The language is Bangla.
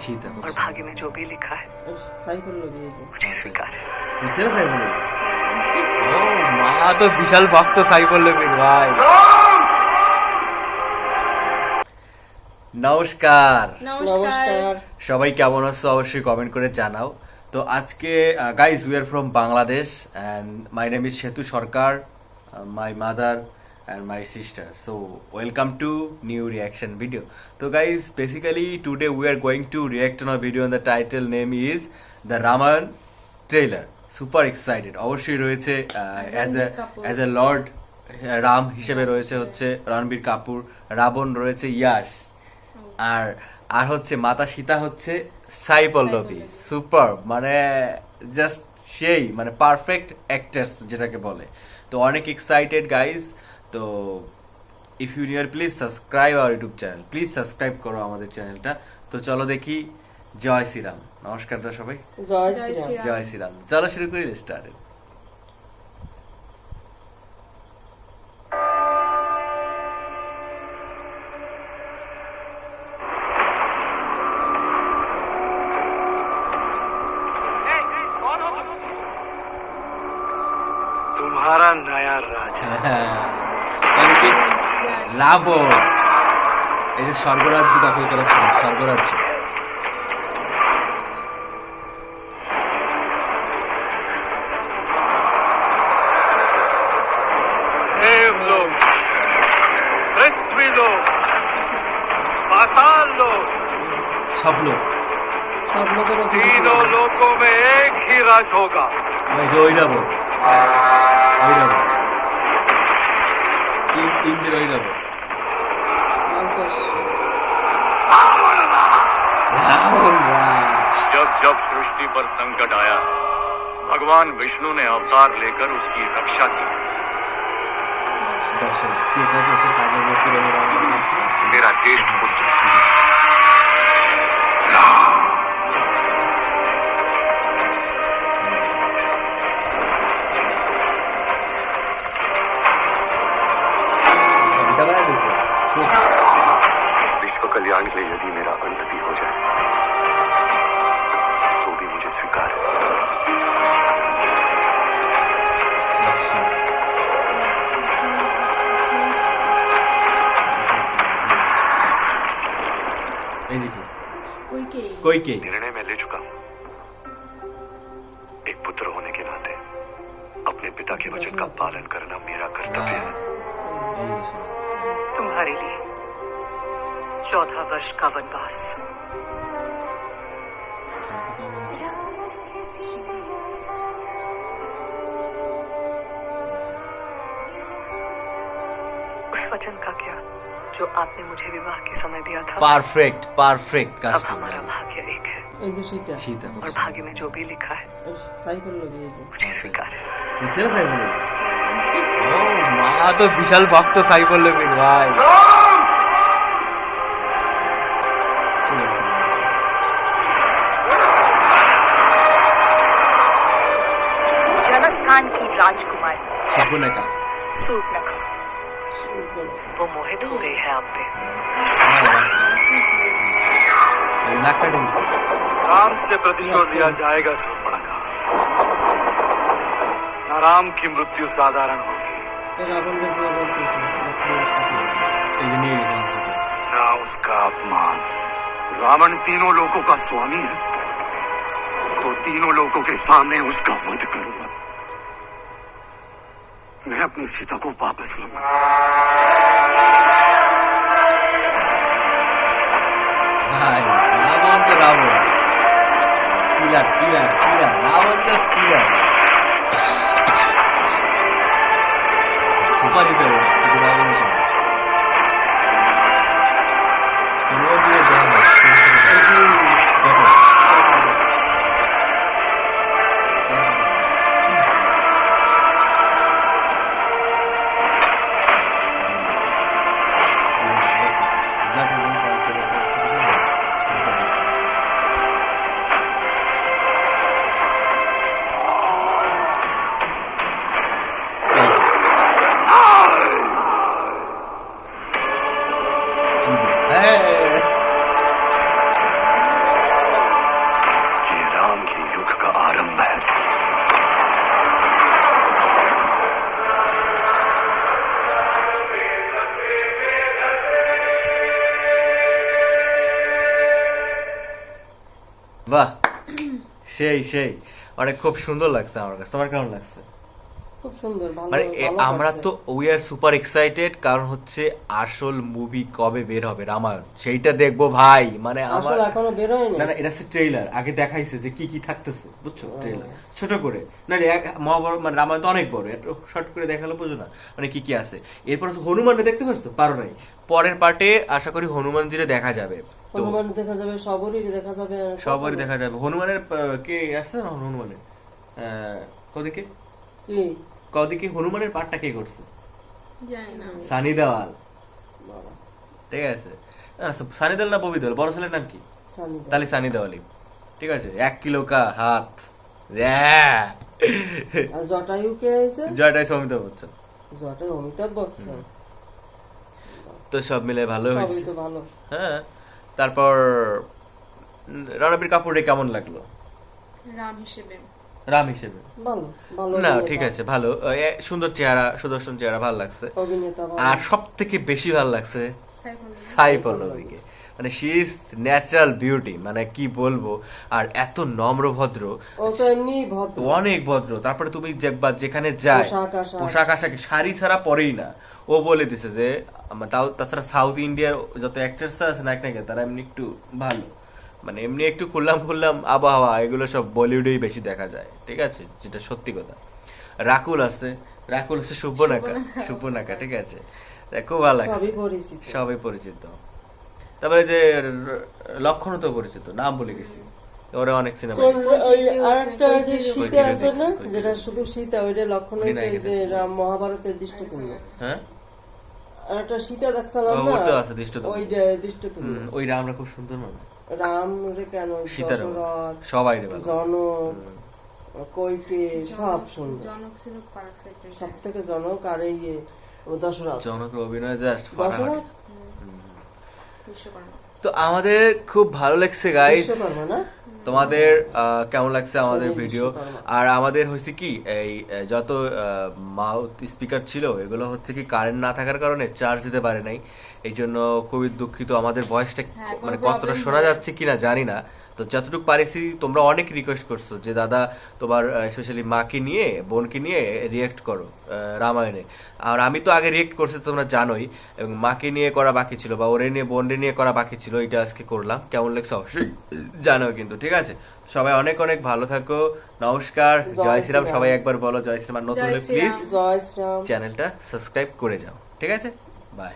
सीता और भाग्य में जो भी लिखा है मुझे स्वीकार है। মা তো বিশাল ভক্ত সাই পল্লবীর ভাই। নমস্কার নমস্কার। সবাই, কেমন আছো অবশ্যই কমেন্ট করে জানাও। তো আজকে guys we are from Bangladesh and my name is Setu Sarkar, my mother and my sister. So welcome to new reaction video. So guys, basically today we are going to react on a video and the title name is the Ramayana trailer. Super excited. অবশ্যই রয়েছে as a lord রাম হিসেবে রয়েছে হচ্ছে রণবীর কাপুর, রাবণ রয়েছে ইয়াশ, আর হচ্ছে মাতা সীতা হচ্ছে সাই পল্লবী। সুপার, মানে জাস্ট সেই মানে পারফেক্ট অ্যাক্টরস যেটাকে বলে। তো অনেক এক্সাইটেড গাইজ। তো if you near please subscribe our YouTube channel, please subscribe করো আমাদের চ্যানেলটা। তো চলো দেখি। জয় শ্রীরাম। নমস্কার দা সবাই, জয় শ্রীরাম। চলো শুরু করি, স্টার্ট। तुम्हारा नया राजा রাবণ এই যে স্বর্গরাজ্য দখল করেছে, স্বর্গরাজ্য। देवलोक, पृथ्वीलोक, पाताल लोक, সব লোক तीनों लोकों में एक ही राज होगा। ওই যাবো ইন্দ্র ওই যাবো। जब जब सृष्टि पर संकट आया, भगवान विष्णु ने अवतार लेकर उसकी रक्षा की। मेरा ज्येष्ठ पुत्र विश्व कल्याण के लिए यदि मेरा अंत भी हो जाए तो भी मुझे स्वीकार है। कोई के निर्णय मैं ले चुका हूं। एक पुत्र होने के नाते अपने पिता के वचन का पालन करना मेरा कर्तव्य है। तुम्हारे लिए 14 वर्ष का वनवास। उस वचन का क्या जो आपने मुझे विवाह के समय दिया था। परफेक्ट अब हमारा भाग्य एक है सीता और भाग्य में जो भी लिखा है मुझे स्वीकार है। মা তো বিশাল ভক্ত সাই পল্লবীর ভাই। जनस्थान की राजकुमारी সুবর্ণকা सूर्पनखा वो मोहित हो गई है आप पे। राम से प्रतिशोध लिया जाएगा सूर्पनखा। न राम की मृत्यु साधारण होगी, न उसका अपमान। रावण तीनों लोकों का स्वामी है तो तीनों लोकों के सामने उसका वध करूंगा। मैं अपनी सीता को वापस लूंगा। রাবণ তো রাবণ, কিলার রাবণ তো কিলার। সুপার হিট হবে রাবণ। সেই সেই মানে খুব সুন্দর লাগছে আমার কাছে। তোমার কেমন লাগছে? খুব সুন্দর, ভালো মানে ভালো আমরা করছে। তো উই আর সুপার এক্সাইটেড, কারণ হচ্ছে আসল মুভি কবে বের হবে রামায়ণ, সেইটা দেখবো ভাই। মানে আমার আসলে এখনো বের হয়নি। না না, এটা হচ্ছে ট্রেইলার, আগে দেখাইছে যে কি কি থাকতেছে, বুঝছো? ট্রেইলার ছোট করে না রে, মহাভারত মানে রামায়ণ তো অনেক বড়, একটু শর্ট করে দেখালো বুঝো না মানে কি কি আছে। এরপর হচ্ছে হনুমানটা দেখতে পারছো? পারো নাই। পরের পার্টে আশা করি হনুমানজিরে দেখা যাবে, তো হনুমান দেখা যাবে, সবরই দেখা যাবে, সবারই দেখা যাবে। হনুমানের কে আসছে না? হনুমানের কদিকে কি কদিকে হনুমানের পার্টটা কে করছে? জানি না। সানি দেওয়াল, বাবা, ঠিক আছে। সানি দেওয়াল না ববি দেওয়াল, বড় ছেলের নাম কি? সানি দা। তাহলে সানি দেওয়ালি, ঠিক আছে। 1 কিলো কা হাত, হ্যাঁ। আর জটায়ু কে হয়েছে? জয়টাই অমিতাভ বচ্চন। জটায়ু অমিতাভ বচ্চন। তো সব মিলে ভালো সবই হয়েছে। তো ভালো। হ্যাঁ, তারপর রণবীর কাপুরে কেমন লাগলো রাম হিসেবে রাম হিসেবে? ভালো ভালো না অভিনেতা। ঠিক আছে, ভালো। সুন্দর চেহারা, সুদর্শন চেহারা, ভালো লাগছে। অভিনেতা ভালো। আর সব থেকে বেশি ভালো লাগছে সাইফ আলী। সাই পল্লবীকে। মানে শি ইজ ন্যাচারাল বিউটি, মানে কি বলবো। আর এত নম্র ভদ্র, ও তো এমনি ভদ্র। অনেক ভদ্র। তারপরে তুমি দেখবা যেখানে যায় পোশাক আশাক। পোশাক আশাক শাড়ি ছাড়া পরেই না। ও বলে দিছে যে তাছাড়া সাউথ ইন্ডিয়ার যত অ্যাক্টরস আছে না নাকি, তারা এমনি একটু ভালো, মানে এমনি একটু খুললাম আবহাওয়া, এগুলো সব বলিউডেই বেশি দেখা যায়, ঠিক আছে, যেটা সত্যি কথা। রাকুল আছে, রাকুল হচ্ছে সুবর্ণাকা, ঠিক আছে। খুব ভালো লাগছে, সবই পরিচিত। সবাই পরিচিত। তারপরে যে লক্ষণ তো পরিচিত, নাম বলে গেছি, ওরা অনেক সিনেমা। কোন ওই আরেকটা যে সীতা কই আছে না, কই যেটা শুধু সীতা, ওইটা লক্ষণ হয়েছে বিনায়কের যে রাম মহাভারতের দৃষ্টপূর্ণ। হ্যাঁ, আর একটা সীতা দেখছিলাম না, ওটা আছে দৃষ্টপূর্ণ। ওইটা দৃষ্টপূর্ণ। ওই রামরা খুব সুন্দর মানে রাম রে কেন, সীতার দশরথ, সবাই রে ভালো। জনক, কৈকে, সব সুন্দর। জনক ছিল পারফেক্ট। সব থেকে জনক আর এই দশরথ। জনকের অভিনয় জাস্ট দশরথ বিশ্বকর্মা। তো আমাদের খুব ভালো লাগছে গাইস। বিশ্বকর্মা না? তোমাদের কেমন লাগছে আমাদের সবাই ভিডিও? বিশ্বকর্মা। আর আমাদের হয়েছে কি, এই যত মাউথ স্পিকার ছিল এগুলো হচ্ছে কি কারেন্ট না থাকার কারণে চার্জ দিতে পারে নাই, এই জন্য খুবই দুঃখিত। আমাদের ভয়েসটা হ্যাঁ, কোনো মানে কতটা problem শোনা হয়। যাচ্ছে কিনা জানি না। তো যতটুকু পারিছি, তোমরা অনেক রিকোয়েস্ট করছো যে দাদা তোমার স্পেশালি মাকে নিয়ে, বোনকে নিয়ে রিয়েক্ট করো রামায়ণে। আর আমি তো আগে রিয়েক্ট করছি তোমরা জানোই, এবং মাকে নিয়ে করা বাকি ছিল বা ওরে নিয়ে বোনরে নিয়ে করা বাকি ছিল, এটা আজকে করলাম। কেমন লাগছে অবশ্যই জানো কিন্তু, ঠিক আছে। সবাই অনেক অনেক ভালো থাকো, নমস্কার, জয় শ্রীরাম। সবাই একবার বলো জয় শ্রীরাম। আর নতুন হলে জয় শ্রীরাম। প্লিজ জয় শ্রীরাম। চ্যানেলটা সাবস্ক্রাইব করে যাও, ঠিক আছে। বাই।